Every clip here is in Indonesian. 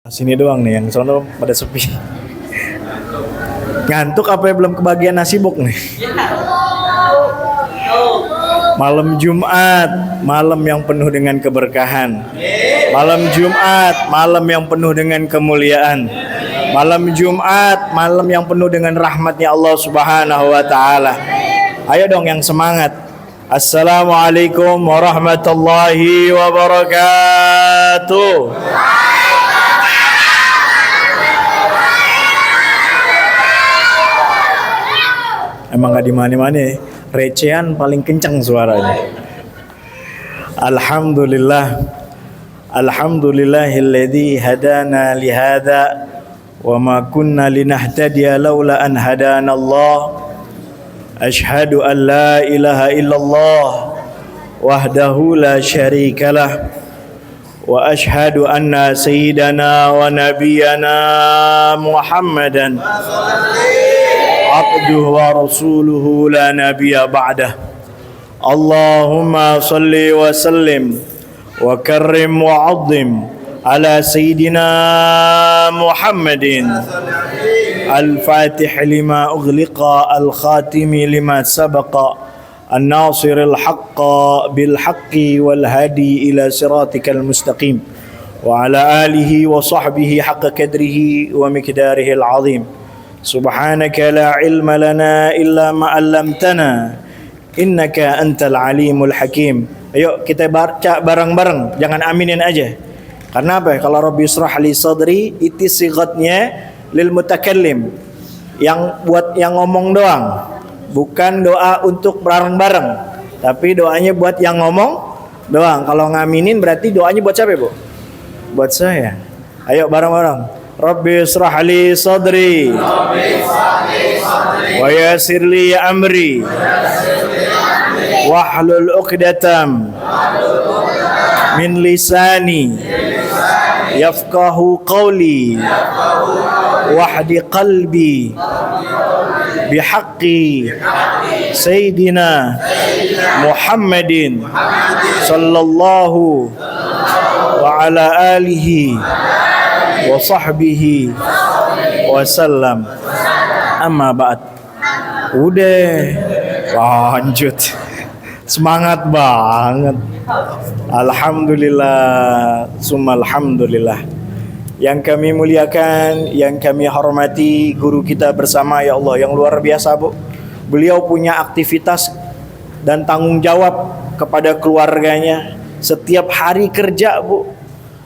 Sini doang nih, yang sono pada sepi. Ngantuk apa ya, belum kebagian nasi buk nih. Malam Jumat, malam yang penuh dengan keberkahan. Malam Jumat, malam yang penuh dengan kemuliaan. Malam Jumat, malam yang penuh dengan rahmatnya Allah Subhanahu wa taala. Ayo dong yang semangat. Assalamualaikum warahmatullahi wabarakatuh. Emang gak di mana-mana, recehan paling kencang suaranya. Alhamdulillah, alhamdulillahilladzi hadana lihada wa ma kunna linahtadiya laula an hadana Allah. Ashhadu an la ilaha illallah wahdahu la syarikalah wa ashhadu anna sayyidana wa nabiyyana Muhammadan abduhu wa rasuluhu la nabiyya ba'dah. Allahumma salli wa sallim wa karrim wa azzim ala sayyidina Muhammadin al-fatih lima ughliqa al-khatimi lima sabaqa an-nasir al-haqqa bil-haqqi wal-hadi ila siratikal mustaqim wa ala alihi wa sahbihi haqqa qadrihi wa miqdarihi al-azim. Subhanaka la ilma lana illa ma 'allamtana innaka antal alimul hakim. Ayo kita baca bareng-bareng, jangan aminin aja. Karena apa? Kalau Rabbi israh li sadri itu sigatnya lil mutakallim, yang buat yang ngomong doang, bukan doa untuk bareng-bareng, tapi doanya buat yang ngomong doang. Kalau ngaminin berarti doanya buat siapa, Bu? Buat saya. Ayo bareng-bareng. Rabbi israh li sadri wa yassir li amri wahlul 'uqdatam min lisani yafqahu qawli wahdi qalbi bihaqqi sayyidina Muhammadin sallallahu wa ala alihi wa sahbihi wasallam. Amma ba'd. Udah lanjut, semangat banget. Alhamdulillah, summa alhamdulillah. Yang kami muliakan, yang kami hormati guru kita bersama, ya Allah, yang luar biasa, Bu. Beliau punya aktivitas dan tanggung jawab kepada keluarganya setiap hari kerja, Bu,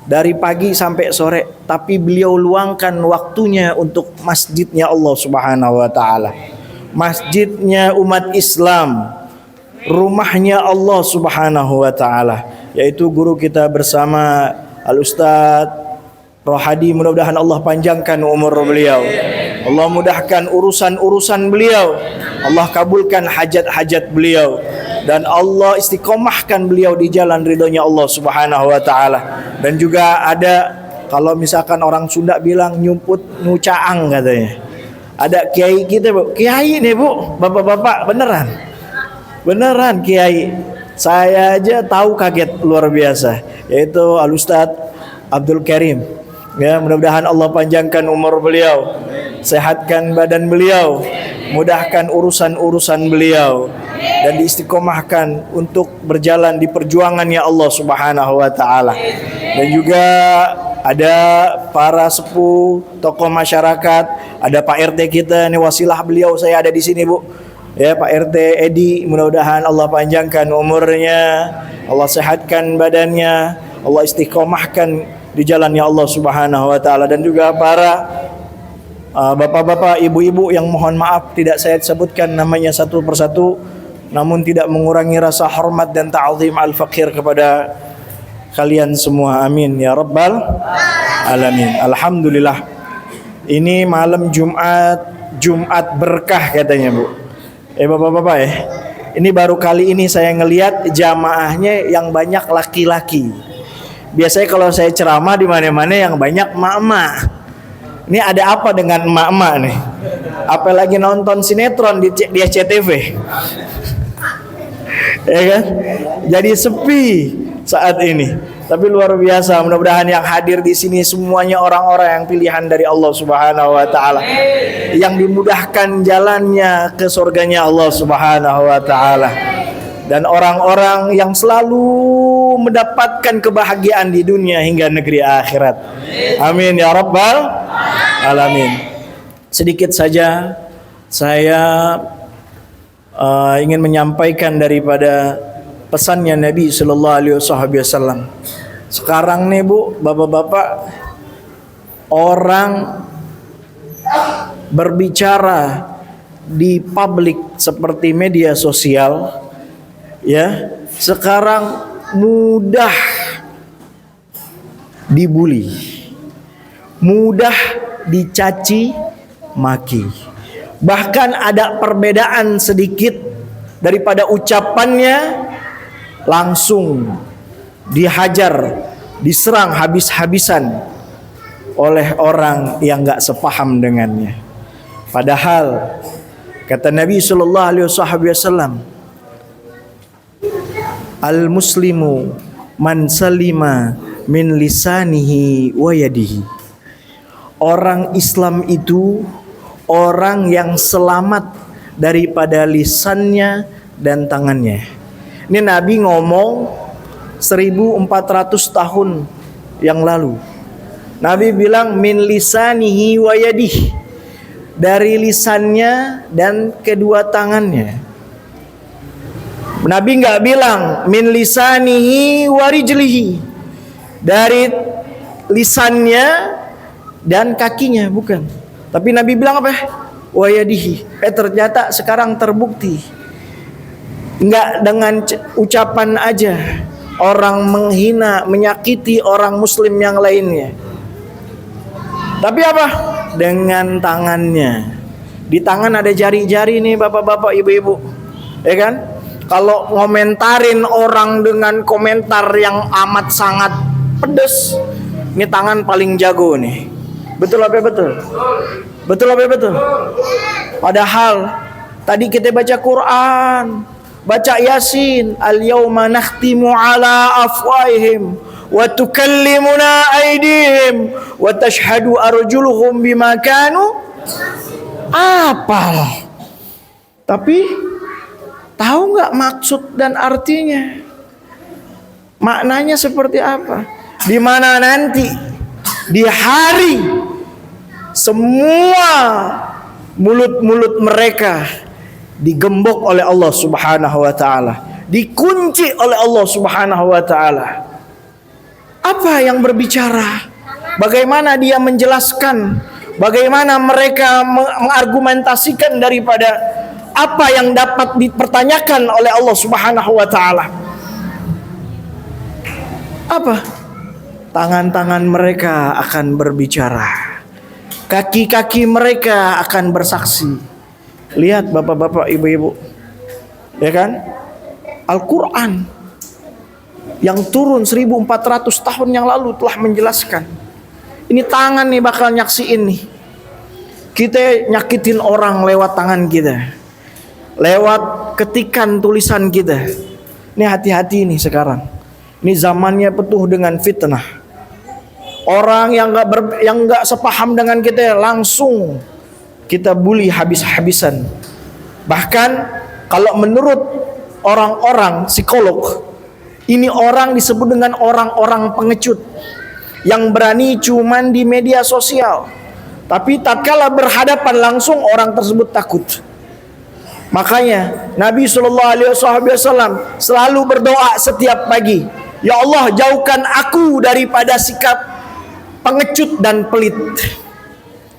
dari pagi sampai sore, tapi beliau luangkan waktunya untuk masjidnya Allah Subhanahu wa taala. Masjidnya umat Islam, rumahnya Allah Subhanahu wa taala, yaitu guru kita bersama Al-Ustaz Rohadi. Mudah-mudahan Allah panjangkan umur beliau, Allah mudahkan urusan-urusan beliau, Allah kabulkan hajat-hajat beliau, dan Allah istiqomahkan beliau di jalan ridhonya Allah Subhanahu wa taala. Dan juga ada, kalau misalkan orang Sunda bilang nyumput ngucaang katanya. Ada kiai kita, Bu. Kiai nih, Bu. Bapak-bapak beneran. Beneran kiai. Saya aja tahu kaget luar biasa, yaitu Al-Ustaz Abdul Karim. Ya, mudah-mudahan Allah panjangkan umur beliau, sehatkan badan beliau, mudahkan urusan-urusan beliau, dan diistiqomahkan untuk berjalan di perjuangannya Allah Subhanahu wa taala. Dan juga ada para sepuh, tokoh masyarakat, ada Pak RT kita, ini wasilah beliau saya ada di sini, Bu. Ya, Pak RT Edi, mudah-mudahan Allah panjangkan umurnya, Allah sehatkan badannya, Allah istiqomahkan di jalannya Allah Subhanahu wa taala. Dan juga para bapak-bapak, ibu-ibu yang mohon maaf tidak saya sebutkan namanya satu persatu, namun tidak mengurangi rasa hormat dan ta'zim al-faqir kepada kalian semua. Amin ya rabbal alamin. Alhamdulillah, ini malam Jumat berkah katanya, Bu. Bapak-bapak ya, ini baru kali ini saya ngelihat jamaahnya yang banyak laki-laki. Biasanya kalau saya ceramah di mana-mana yang banyak emak-emak. Ini ada apa dengan emak-emak nih? Apalagi nonton sinetron di SCTV. Ya kan? Jadi sepi saat ini. Tapi luar biasa, mudah-mudahan yang hadir di sini semuanya orang-orang yang pilihan dari Allah Subhanahu wa taala. Yang dimudahkan jalannya ke surganya Allah Subhanahu wa taala. Dan orang-orang yang selalu mendapatkan kebahagiaan di dunia hingga negeri akhirat. Amin ya rabbal alamin. Sedikit saja saya ingin menyampaikan daripada pesannya Nabi Sallallahu Alaihi Wasallam. Sekarang nih Bu, bapak-bapak, orang berbicara di publik seperti media sosial, ya, sekarang mudah dibully, mudah dicaci maki. Bahkan ada perbedaan sedikit daripada ucapannya langsung dihajar, diserang habis-habisan oleh orang yang gak sepaham dengannya. Padahal kata Nabi Sallallahu Alaihi Wasallam, al-muslimu man salima min lisanihi wa yadihi. Orang Islam itu orang yang selamat daripada lisannya dan tangannya. Ini Nabi ngomong 1400 tahun yang lalu. Nabi bilang min lisanihi wa yadihi, dari lisannya dan kedua tangannya. Nabi nggak bilang min lisanihi wa rijlihi, dari lisannya dan kakinya, bukan. Tapi Nabi bilang apa? Wa yadihi. Ternyata sekarang terbukti nggak dengan ucapan aja orang menghina, menyakiti orang muslim yang lainnya. Tapi apa? Dengan tangannya. Di tangan ada jari-jari nih bapak-bapak, ibu-ibu, ya kan? Kalau ngomentarin orang dengan komentar yang amat sangat pedes, ini tangan paling jago nih. Betul apa betul? Betul apa betul? Padahal tadi kita baca Quran, baca Yasin, al-yauma nakhtimu ala afwahihim wa tukallimuna aydihim wa tashhadu arjuluhum bima kanu. Apa? Tapi tahu nggak maksud dan artinya? Maknanya seperti apa? Di mana nanti di hari semua mulut-mulut mereka digembok oleh Allah Subhanahu wa taala, dikunci oleh Allah Subhanahu wa taala. Apa yang berbicara? Bagaimana dia menjelaskan? Bagaimana mereka mengargumentasikan daripada apa yang dapat dipertanyakan oleh Allah Subhanahu wa taala? Apa? Tangan-tangan mereka akan berbicara. Kaki-kaki mereka akan bersaksi. Lihat bapak-bapak, ibu-ibu, ya kan? Al-Quran yang turun 1400 tahun yang lalu telah menjelaskan. Ini tangan nih bakal nyaksiin nih. Kita nyakitin orang lewat tangan kita, lewat ketikan tulisan kita. Ini hati-hati nih sekarang. Ini zamannya penuh dengan fitnah. Orang yang nggak sepaham dengan kita langsung kita bully habis-habisan. Bahkan kalau menurut orang-orang psikolog, ini orang disebut dengan orang-orang pengecut yang berani cuman di media sosial, tapi tatkala berhadapan langsung orang tersebut takut. Makanya Nabi Shallallahu Alaihi Wasallam selalu berdoa setiap pagi, ya Allah jauhkan aku daripada sikap pengecut dan pelit.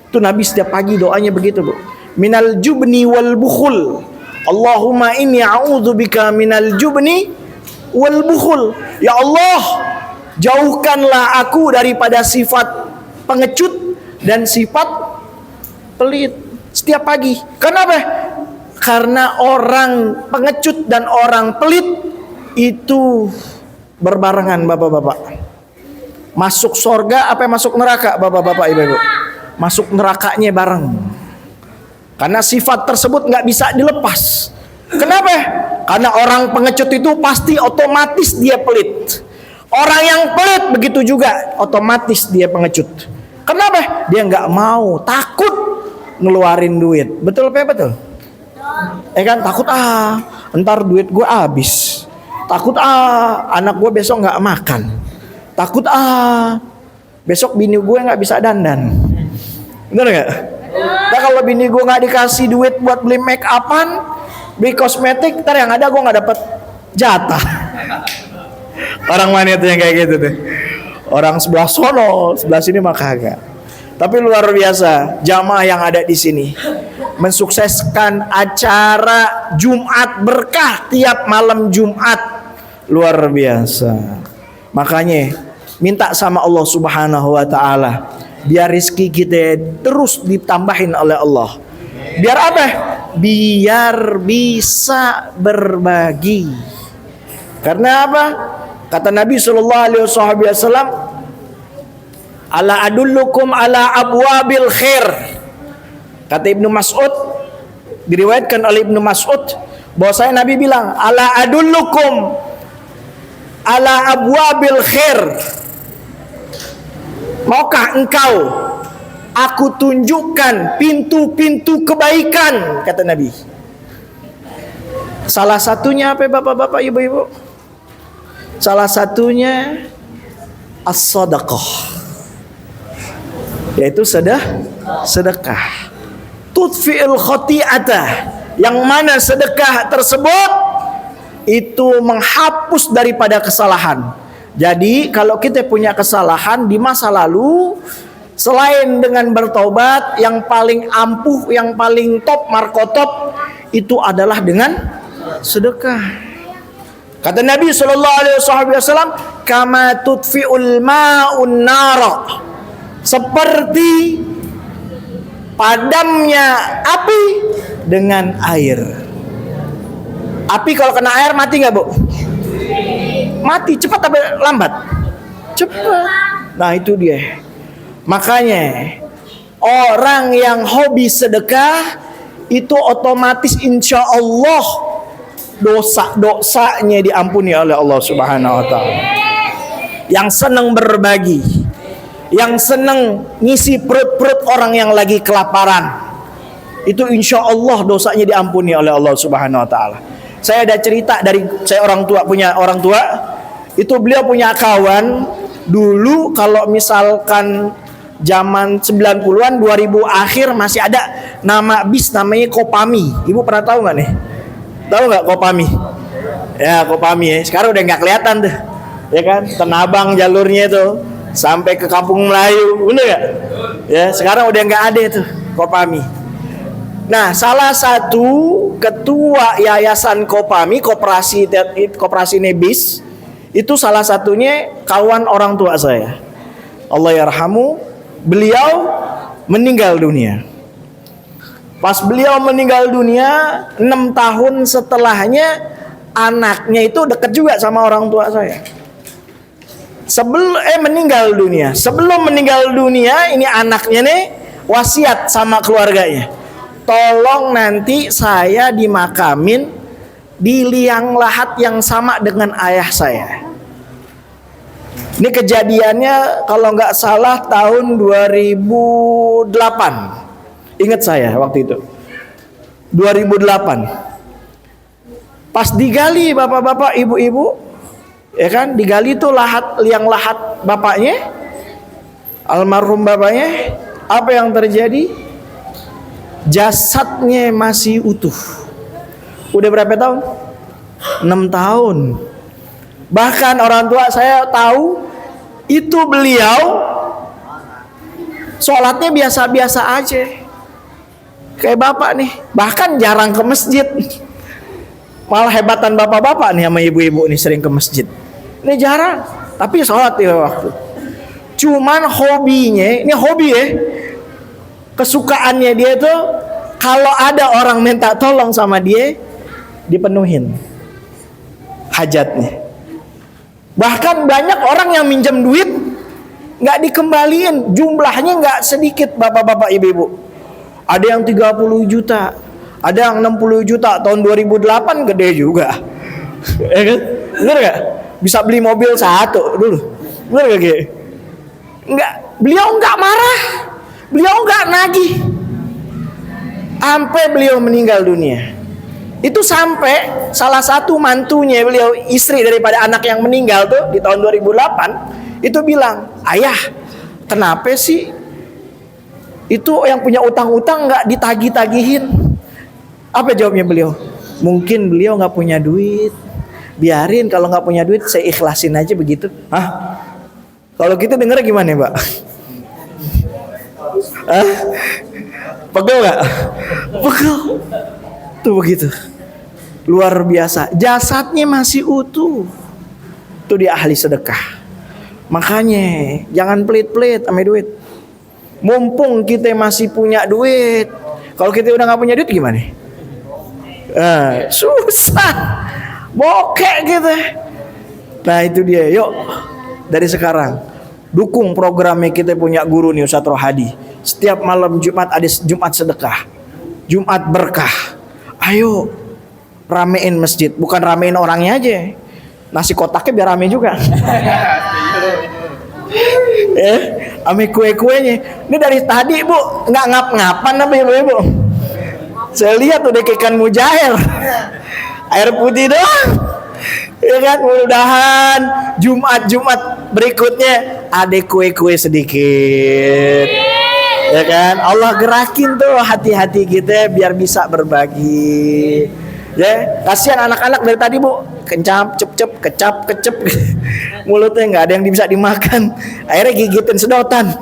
Itu Nabi setiap pagi doanya begitu, Bu. Minal jubni wal bukhul. Allahumma inni a'udzubika minal jubni wal bukhul. Ya Allah, jauhkanlah aku daripada sifat pengecut dan sifat pelit setiap pagi. Kenapa? Karena orang pengecut dan orang pelit itu berbarengan, bapak-bapak. Masuk surga apa masuk neraka, bapak-bapak, ibu-ibu? Masuk nerakanya bareng. Karena sifat tersebut nggak bisa dilepas. Kenapa? Karena orang pengecut itu pasti otomatis dia pelit. Orang yang pelit begitu juga, otomatis dia pengecut. Kenapa? Dia nggak mau, takut ngeluarin duit. Betul apa betul? Kan takut ntar duit gue habis. Takut anak gue besok nggak makan. Takut besok bini gue nggak bisa dandan. Bener nggak? Nah kalau bini gue nggak dikasih duit buat beli make upan, beli kosmetik, ntar yang ada gue nggak dapet jatah. Orang mana itu yang kayak gitu tuh? Orang sebelah sono, sebelah sini mah kagak. Tapi luar biasa jamaah yang ada di sini mensukseskan acara Jumat berkah tiap malam Jumat, luar biasa. Makanya minta sama Allah Subhanahu wa taala biar rizki kita terus ditambahin oleh Allah. Biar apa? Biar bisa berbagi. Karena apa? Kata Nabi SAW, ala adullukum ala abwabil khair. Kata Ibnu Mas'ud, diriwayatkan oleh Ibnu Mas'ud, bahwasanya Nabi bilang, ala adullukum ala abwabil khair. Maukah engkau aku tunjukkan pintu-pintu kebaikan, kata Nabi. Salah satunya apa bapak-bapak, ibu-ibu? Salah satunya as-sadaqah, yaitu sedekah. Tudfi'il khati'atah, yang mana sedekah tersebut itu menghapus daripada kesalahan. Jadi kalau kita punya kesalahan di masa lalu, selain dengan bertobat, yang paling ampuh, yang paling top, markotop, itu adalah dengan sedekah. Kata Nabi SAW, kama tudfi'ul ma'un nara, seperti padamnya api dengan air. Api kalau kena air mati nggak, Bu? Mati. Cepat tapi lambat? Cepat. Nah itu dia. Makanya orang yang hobi sedekah itu otomatis insya Allah dosa-dosanya diampuni oleh Allah Subhanahu wa taala. Yang senang berbagi, yang senang ngisi perut-perut orang yang lagi kelaparan, itu insya Allah dosanya diampuni oleh Allah Subhanahu wa taala. Saya ada cerita dari saya punya orang tua, itu beliau punya kawan dulu kalau misalkan zaman 90-an 2000 akhir masih ada nama bis namanya Kopami. Ibu pernah tahu nggak nih? Tahu nggak Kopami? Ya Kopami ya. Sekarang udah nggak kelihatan tuh, ya kan? Tenabang jalurnya itu sampai ke Kampung Melayu, bener nggak? Ya sekarang udah nggak ada itu Kopami. Nah salah satu ketua yayasan Kopami, koperasi Nebis, itu salah satunya kawan orang tua saya. Allah yarhamu, beliau meninggal dunia. Pas beliau meninggal dunia, 6 tahun setelahnya anaknya itu dekat juga sama orang tua saya. Meninggal dunia. Sebelum meninggal dunia, ini anaknya nih wasiat sama keluarganya. Tolong nanti saya dimakamin di liang lahat yang sama dengan ayah saya. Ini kejadiannya kalau nggak salah tahun 2008. Ingat saya waktu itu 2008. Pas digali bapak-bapak, ibu-ibu, ya kan, digali tuh liang lahat bapaknya, almarhum bapaknya. Apa yang terjadi? Jasadnya masih utuh. Udah berapa tahun? 6 tahun. Bahkan orang tua saya tahu itu beliau sholatnya biasa-biasa aja, kayak bapak nih. Bahkan jarang ke masjid. Malah hebatan bapak-bapak nih sama ibu-ibu nih sering ke masjid. Ini jarang, tapi sholat di waktu. Cuman hobinya, ini hobi ya, kesukaannya dia tuh kalau ada orang minta tolong sama dia, dipenuhin hajatnya. Bahkan banyak orang yang minjem duit nggak dikembaliin, jumlahnya nggak sedikit bapak-bapak ibu-ibu. Ada yang 30 juta, ada yang 60 juta. Tahun 2008 gede juga. Ya kan? Bener gak? bisa beli mobil satu dulu. Benar gak Ki? Enggak, beliau enggak marah, beliau enggak nagih. Sampai beliau meninggal dunia. Itu sampai salah satu mantunya beliau, istri daripada anak yang meninggal tuh di tahun 2008, itu bilang, "Ayah, kenapa sih itu yang punya utang-utang nggak ditagih-tagihin?" Apa jawabnya beliau? "Mungkin beliau nggak punya duit. Biarin, kalau nggak punya duit saya ikhlasin aja begitu." Hah? Kalau kita denger gimana, Mbak? Hah? Pegel nggak? Pegel. Tuh begitu. Luar biasa. Jasadnya masih utuh. Tuh dia ahli sedekah. Makanya jangan pelit-pelit sama duit. Mumpung kita masih punya duit. Kalau kita udah nggak punya duit gimana? Susah. Bokek gitu. Nah itu dia. Yuk dari sekarang dukung programnya. Kita punya guru nih, Ustadz Rohadi. Setiap malam Jumat ada Jumat sedekah, Jumat berkah. Ayo ramein masjid. Bukan ramein orangnya aja, nasi kotaknya biar rame juga. Ame kue-kuenya. Ini dari tadi Bu nggak ngap-ngapan apa ibu-ibu. Saya lihat udah ikan mujair, air putih doang. Ya kan, mudah-mudahan Jumat berikutnya ada kue-kue sedikit. Ya kan, Allah gerakin tuh hati-hati kita biar bisa berbagi. Ya, kasihan anak-anak dari tadi Bu, kencap, cep-cep, kecap-kecep, mulutnya nggak ada yang bisa dimakan, akhirnya gigitin sedotan.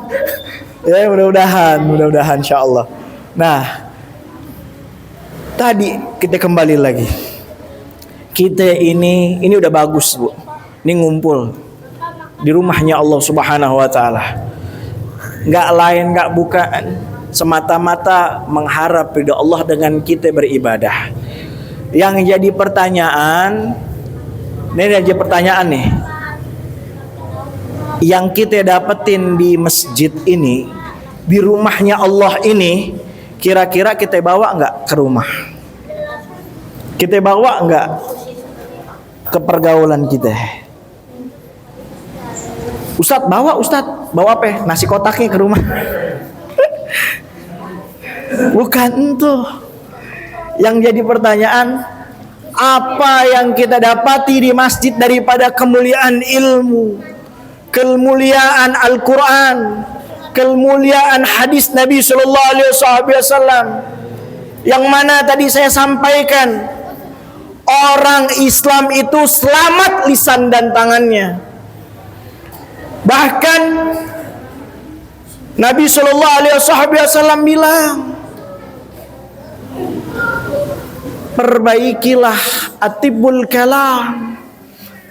Ya, mudah-mudahan, insya Allah. Nah, tadi kita kembali lagi. Kita ini udah bagus Bu. Ini ngumpul di rumahnya Allah Subhanahu Wa Taala. Nggak lain, nggak bukan, semata-mata mengharap ridha Allah dengan kita beribadah. Yang jadi pertanyaan, nih, yang kita dapetin di masjid ini, di rumahnya Allah ini, kira-kira kita bawa nggak ke rumah? Kita bawa nggak ke pergaulan kita? Ustadz bawa apa? Nasi kotaknya ke rumah? Bukan itu. Yang jadi pertanyaan, apa yang kita dapati di masjid daripada kemuliaan ilmu, kemuliaan Al-Quran, kemuliaan hadis Nabi Sallallahu Alaihi Wasallam, yang mana tadi saya sampaikan, orang Islam itu selamat lisan dan tangannya. Bahkan Nabi Sallallahu Alaihi Wasallam bilang, perbaikilah atibul kalam,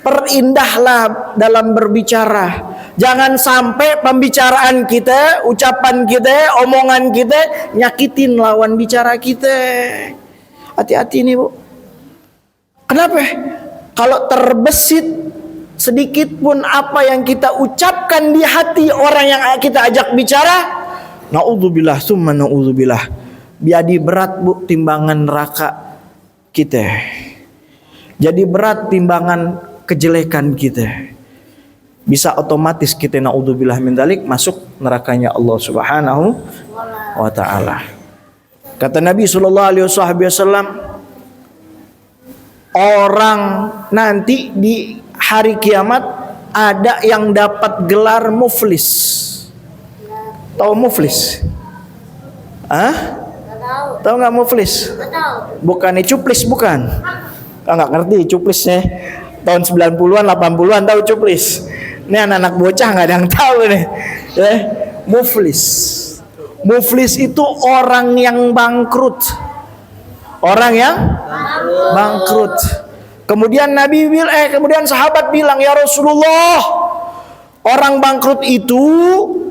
perindahlah dalam berbicara. Jangan sampai pembicaraan kita, ucapan kita, omongan kita nyakitin lawan bicara kita. Hati-hati nih Bu. Kenapa? Kalau terbesit sedikit pun apa yang kita ucapkan di hati orang yang kita ajak bicara, naudzubillah summa naudzubillah, jadi berat Bu timbangan neraka kita, jadi berat timbangan kejelekan kita, bisa otomatis kita naudzubillah min dzalik masuk nerakanya Allah Subhanahu wa Ta'ala. Kata Nabi Sallallahu Alaihi Wasallam, orang nanti di hari kiamat ada yang dapat gelar muflis. Tahu muflis? Tahu nggak muflis? Bukannya cuplis, bukan? Nggak ngerti cuplisnya. Tahun 90-an, 80-an tahu cuplis. Ini anak-anak bocah nggak ada yang tahu nih. Muflis. Muflis itu orang yang bangkrut. Orang yang bangkrut. Kemudian kemudian sahabat bilang, "Ya Rasulullah, orang bangkrut itu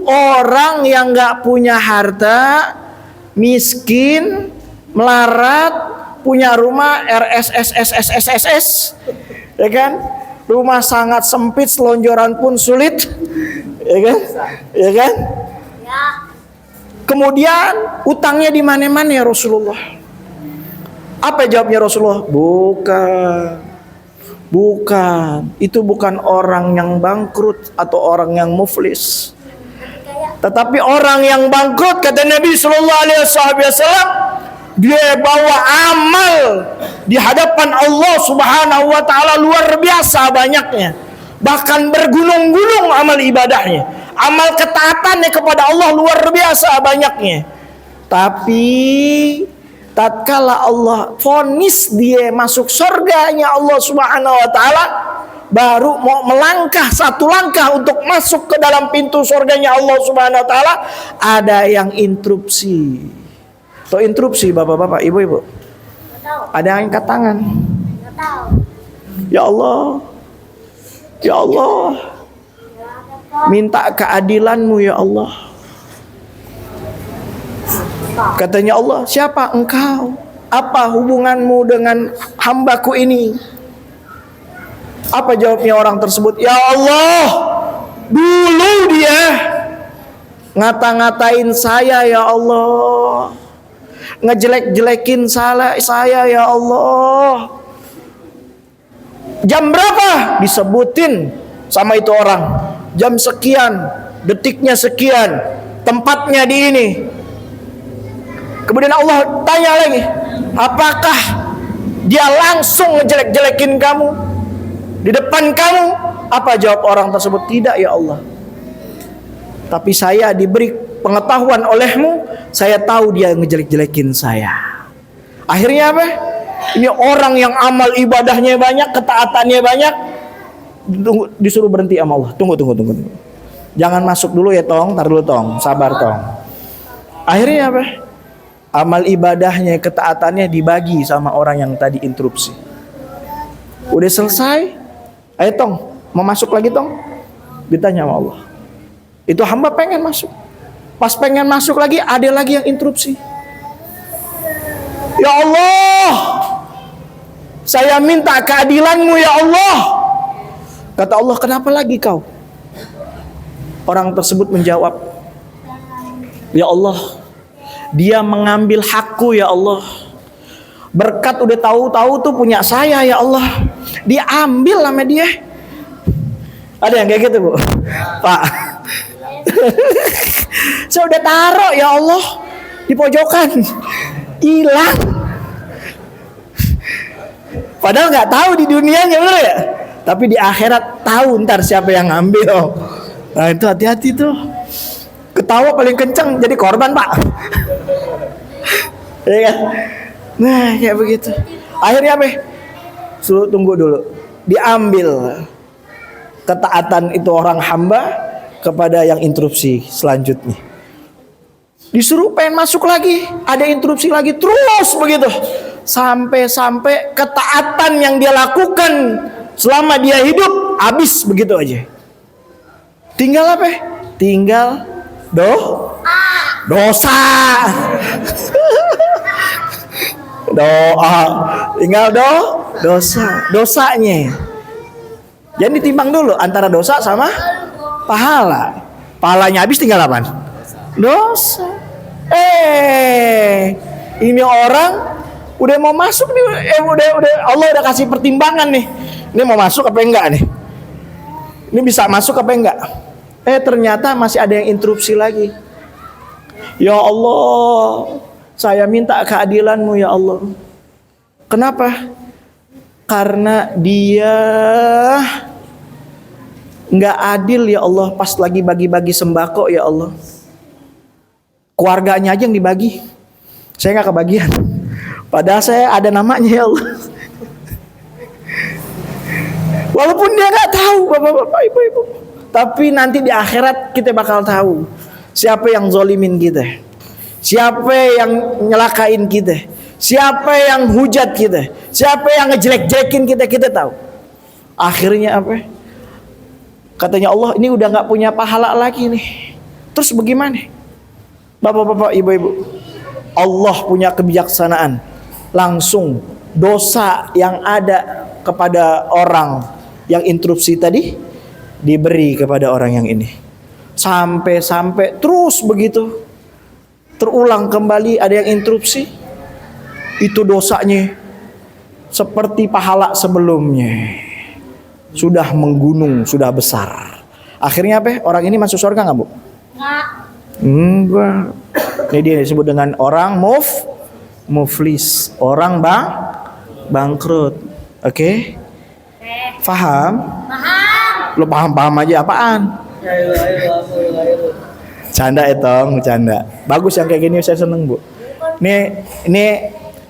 orang yang nggak punya harta, miskin, melarat, punya rumah RSSSSSSS, ya kan? Rumah sangat sempit, selonjoran pun sulit, ya kan? Ya kan? Kemudian utangnya di mana-mana ya Rasulullah." Apa jawabnya Rasulullah? Bukan, itu bukan orang yang bangkrut atau orang yang muflis. Tetapi orang yang bangkrut, kata Nabi Sallallahu Alaihi Wasallam, dia bawa amal di hadapan Allah Subhanahu Wa Taala luar biasa banyaknya, bahkan bergunung-gunung amal ibadahnya, amal ketaatannya kepada Allah luar biasa banyaknya. Tapi tatkala Allah vonis dia masuk surganya Allah Subhanahu Wa Taala, baru mau melangkah satu langkah untuk masuk ke dalam pintu surganya Allah Subhanahu Wa Taala, ada yang interupsi. Atau interupsi bapak-bapak, ibu-ibu? Ada yang angkat tangan. Ya Allah, ya Allah, minta keadilanmu ya Allah. Katanya Allah, siapa engkau? Apa hubunganmu dengan hambaku ini? Apa jawabnya orang tersebut? Ya Allah, dulu dia ngata-ngatain saya ya Allah, ngejelek-jelekin saya ya Allah. Jam berapa? Disebutin sama itu orang. Jam sekian, detiknya sekian, tempatnya di ini. Kemudian Allah tanya lagi, apakah dia langsung ngejelek-jelekin kamu di depan kamu? Apa jawab orang tersebut? Tidak ya Allah, tapi saya diberi pengetahuan olehmu, saya tahu dia ngejelek-jelekin saya. Akhirnya apa? Ini orang yang amal ibadahnya banyak, ketaatannya banyak, disuruh berhenti sama Allah. Tunggu. Jangan masuk dulu ya tong, tar dulu tong, sabar tong. Akhirnya apa? Amal ibadahnya, ketaatannya dibagi sama orang yang tadi interupsi. Udah selesai, ayo tong, mau masuk lagi tong? Ditanya sama Allah. Itu hamba pengen masuk. Pas pengen masuk lagi, ada lagi yang interupsi. Ya Allah, saya minta keadilanmu ya Allah. Kata Allah, kenapa lagi kau? Orang tersebut menjawab, ya Allah, dia mengambil hakku ya Allah. Berkat udah tahu-tahu tuh punya saya ya Allah, diambil sama dia. Ada yang kayak gitu bu? Pak, saya udah taruh ya Allah di pojokan, hilang. Padahal nggak tahu di dunianya, bener ya? Tapi di akhirat tahu ntar siapa yang ngambil. Nah itu hati-hati tuh. Ketawa paling kencang jadi korban pak. Ya kan? Nah kayak begitu. Akhirnya apa? Suruh tunggu dulu. Diambil ketaatan itu orang hamba kepada yang interupsi selanjutnya. Disuruh pengen masuk lagi, ada interupsi lagi, terus begitu. Sampai ketaatan yang dia lakukan selama dia hidup habis begitu aja. Tinggal apa? Tinggal dosa. Doa. Tinggal dosanya. Jadi ditimbang dulu antara dosa sama pahala. Pahalanya habis tinggal apa? Dosa. Ini orang udah mau masuk nih, udah Allah udah kasih pertimbangan nih. Ini mau masuk apa enggak nih? Ini bisa masuk apa enggak? Ternyata masih ada yang interupsi lagi. Ya Allah, saya minta keadilanmu ya Allah. Kenapa? Karena dia nggak adil ya Allah pas lagi bagi-bagi sembako ya Allah. Keluarganya aja yang dibagi, saya nggak kebagian. Padahal saya ada namanya ya Allah. Walaupun dia nggak tahu bapak-bapak, ibu-ibu, tapi nanti di akhirat kita bakal tahu siapa yang zolimin kita, siapa yang nyelakain kita, siapa yang hujat kita, siapa yang ngejelek-jelekin kita, kita tahu. Akhirnya apa? Katanya Allah, ini udah nggak punya pahala lagi nih. Terus bagaimana? Bapak-bapak, ibu-ibu, Allah punya kebijaksanaan. Langsung dosa yang ada kepada orang yang interupsi tadi diberi kepada orang yang ini. Sampai terus begitu. Terulang kembali ada yang interupsi. Itu dosanya seperti pahala sebelumnya. sudah menggunung, sudah besar. Akhirnya apa? Orang ini masuk surga nggak, Bu? Enggak. Ini dia disebut dengan orang muflis, orang bangkrut. Oke? Paham? Lu paham aja apaan? Canda etong, canda. Bagus yang kayak gini, saya seneng, Bu. Ini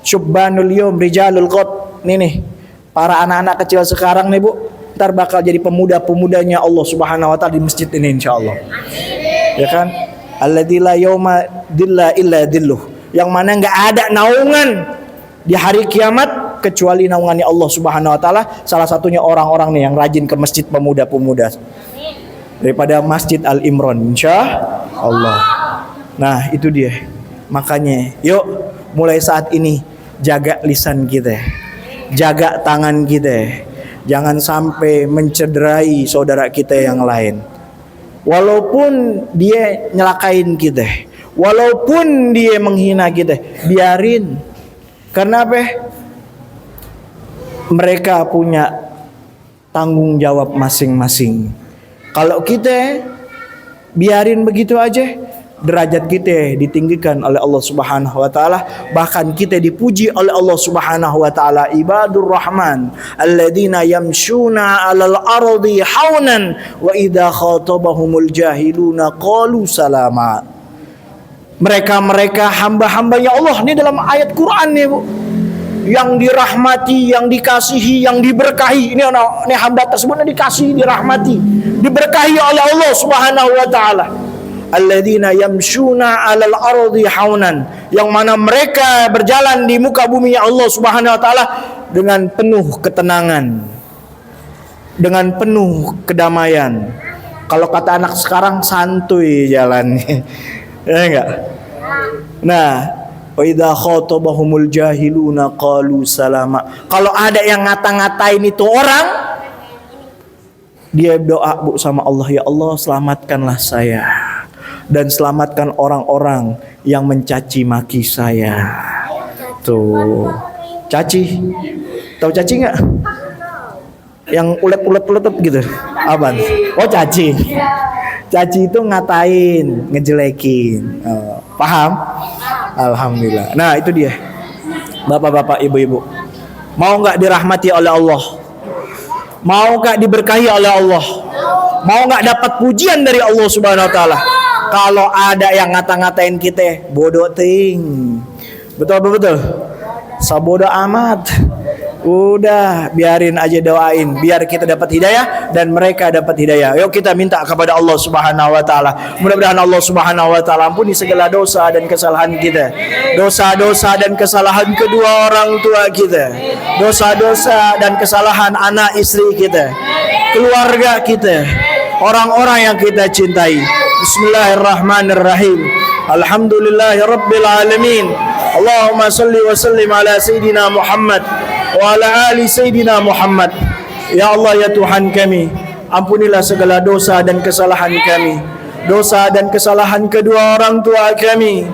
syubbanul yum rijalul qad. Nih. Para anak-anak kecil sekarang nih, Bu, ntar bakal jadi pemuda-pemudanya Allah Subhanahu wa taala di masjid ini insyaallah. Ya kan? Alladzi la yauma dilla illa dilluh. Yang mana enggak ada naungan di hari kiamat kecuali naungannya Allah Subhanahu wa taala. Salah satunya orang-orang nih yang rajin ke masjid pemuda-pemuda. Daripada Masjid Al-Imran insyaallah. Nah, itu dia. Makanya, yuk mulai saat ini jaga lisan kita. Jaga tangan kita. Jangan sampai mencederai saudara kita yang lain. Walaupun dia nyelakain kita, walaupun dia menghina kita, biarin. Karena apa? Mereka punya tanggung jawab masing-masing. Kalau kita biarin begitu aja, derajat kita ditinggikan oleh Allah Subhanahu wa taala, bahkan kita dipuji oleh Allah Subhanahu wa taala. Ibadur Rahman alladzina yamshuna 'alal ardi haunan wa idza khatabahumul jahiluna qalu salama. Mereka hamba-hambanya Allah, ini dalam ayat Quran nih, Bu. Yang dirahmati, yang dikasihi, yang diberkahi. Ini hamba tersebut dikasihi, dirahmati, diberkahi oleh Allah Subhanahu wa taala. Alladzina yamshuna 'alal ardi haunan, yang mana mereka berjalan di muka bumi Allah Subhanahu wa taala dengan penuh ketenangan, dengan penuh kedamaian. Kalau kata anak sekarang santuy jalannya. Ya enggak? Nah, wa idza khatabahumul jahiluna qalu salama. Kalau ada yang ngata-ngatain itu orang, dia doa, Bu, sama Allah, ya Allah selamatkanlah saya dan selamatkan orang-orang yang mencaci maki saya. Tuh, caci. Tahu caci nggak? Yang ulet-ulet gitu. Apaan? Oh, caci. Caci itu ngatain, ngejelekin. Oh, paham? Alhamdulillah. Nah, itu dia. Bapak-bapak, ibu-ibu. Mau nggak dirahmati oleh Allah? Mau nggak diberkahi oleh Allah? Mau nggak dapat pujian dari Allah Subhanahu wa taala? Kalau ada yang ngata-ngatain kita, bodoh ting. Betul. Sabodo amat. Udah, biarin aja, doain biar kita dapat hidayah dan mereka dapat hidayah. Yuk kita minta kepada Allah Subhanahu wa taala. Mudah-mudahan Allah Subhanahu wa taala ampuni segala dosa dan kesalahan kita. Dosa-dosa dan kesalahan kedua orang tua kita. Dosa-dosa dan kesalahan anak istri kita. Keluarga kita. Orang-orang yang kita cintai. Bismillahirrahmanirrahim. Alhamdulillahirabbil alamin. Allahumma salli wa sallim ala sayyidina Muhammad wa ala ali sayyidina Muhammad. Ya Allah, ya Tuhan kami, ampunilah segala dosa dan kesalahan kami. Dosa dan kesalahan kedua orang tua kami.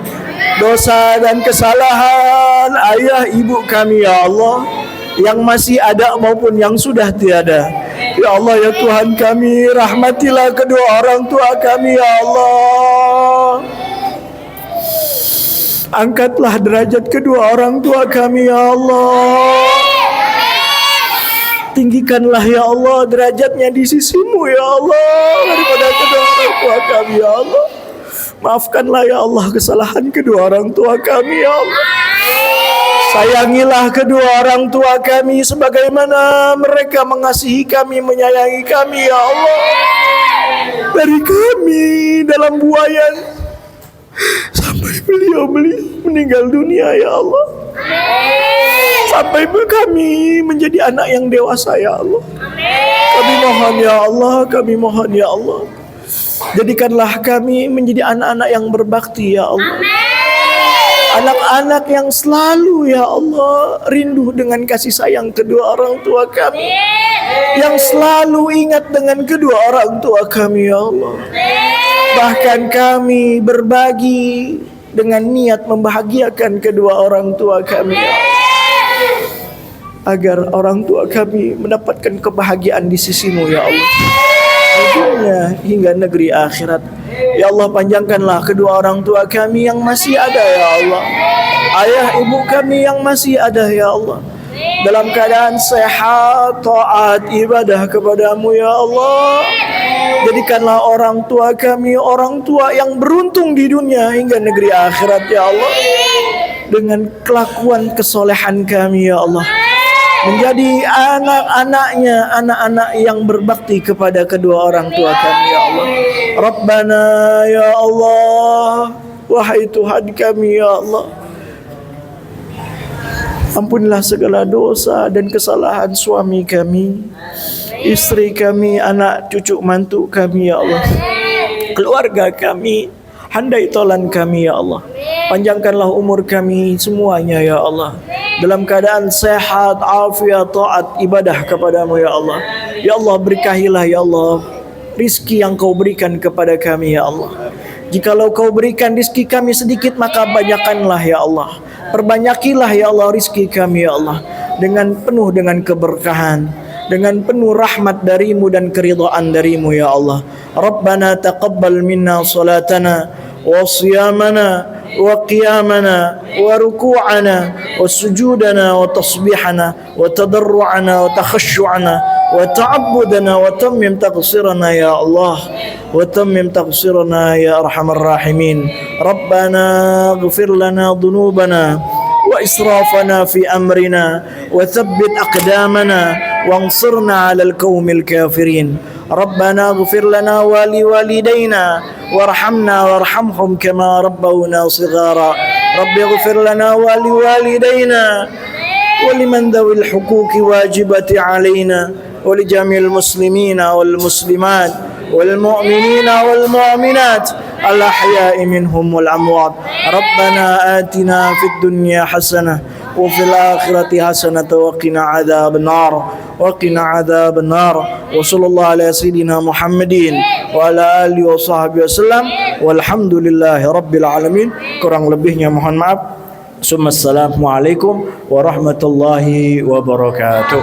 Dosa dan kesalahan ayah ibu kami, ya Allah, yang masih ada maupun yang sudah tiada. Ya Allah, ya Tuhan kami, rahmatilah kedua orang tua kami, ya Allah. Angkatlah derajat kedua orang tua kami, ya Allah. Tinggikanlah, ya Allah, derajatnya di sisimu, ya Allah, daripada kedua orang tua kami, ya Allah. Maafkanlah, ya Allah, kesalahan kedua orang tua kami, ya Allah. Sayangilah kedua orang tua kami sebagaimana mereka mengasihi kami, menyayangi kami, ya Allah. Dari kami dalam buayan sampai beliau meninggal dunia, ya Allah. Sampai kami menjadi anak yang dewasa, ya Allah. Kami mohon, ya Allah, kami mohon, ya Allah, jadikanlah kami menjadi anak-anak yang berbakti, ya Allah. Anak-anak yang selalu, ya Allah, rindu dengan kasih sayang kedua orang tua kami, yang selalu ingat dengan kedua orang tua kami, ya Allah. Bahkan kami berbagi dengan niat membahagiakan kedua orang tua kami, ya Allah. agar orang tua kami mendapatkan kebahagiaan di sisi-Mu ya Allah, di dunia hingga negeri akhirat. Ya Allah, panjangkanlah kedua orang tua kami yang masih ada ya Allah, ayah ibu kami yang masih ada ya Allah, dalam keadaan sehat, taat, ibadah kepadamu ya Allah. Jadikanlah orang tua kami orang tua yang beruntung di dunia hingga negeri akhirat ya Allah, dengan kelakuan kesolehan kami ya Allah, menjadi anak-anaknya, anak-anak yang berbakti kepada kedua orang tua kami ya Allah. Rabbana ya Allah, wahai Tuhan kami ya Allah, ampunilah segala dosa dan kesalahan suami kami, istri kami, anak cucu mantu kami ya Allah, keluarga kami, handai tolan kami ya Allah. Panjangkanlah umur kami semuanya ya Allah, dalam keadaan sehat, afiat, taat, ibadah kepadamu ya Allah. Ya Allah, berkahilah ya Allah rizki yang kau berikan kepada kami ya Allah. Jikalau kau berikan rizki kami sedikit, maka banyakkanlah ya Allah, perbanyakilah ya Allah rizki kami ya Allah, dengan penuh dengan keberkahan, dengan penuh rahmat darimu dan keridhaan darimu ya Allah. Rabbana taqabbal minna salatana wa siyamana wa qiyamana wa ruku'ana wa sujudana wa tasbihana wa tadarru'ana wa takhashu'ana wa ta'abbudana wa tammim taqsirana ya Allah, wa tammim taqsirana ya arhamar rahimin. Rabbana ighfir lana dhunubana wa israfana fi amrina wa thabbit aqdamana wansurna 'alal qaumil kafirin. Rabbana ighfir lana wa liwalidayna warhamna warhamhum kama rabbawna shighara. Rabbi ighfir lana wa liwalidayna wa liman dhawil huquqi wajibati 'alaina wa li jami'il muslimina wal muslimat wal mu'minina wal mu'minat al ahya'i minhum wal amwat. Rabbana atina fid dunya hasanah wa fil akhirati hasanah wa qina adzaban nar wa qina adzaban nar. Wa sallallahu ala sayyidina Muhammadin wa ala alihi wa sahbihi wasallam walhamdulillahi rabbil alamin. Kurang lebihnya mohon maaf. Assalamualaikum warahmatullahi wabarakatuh.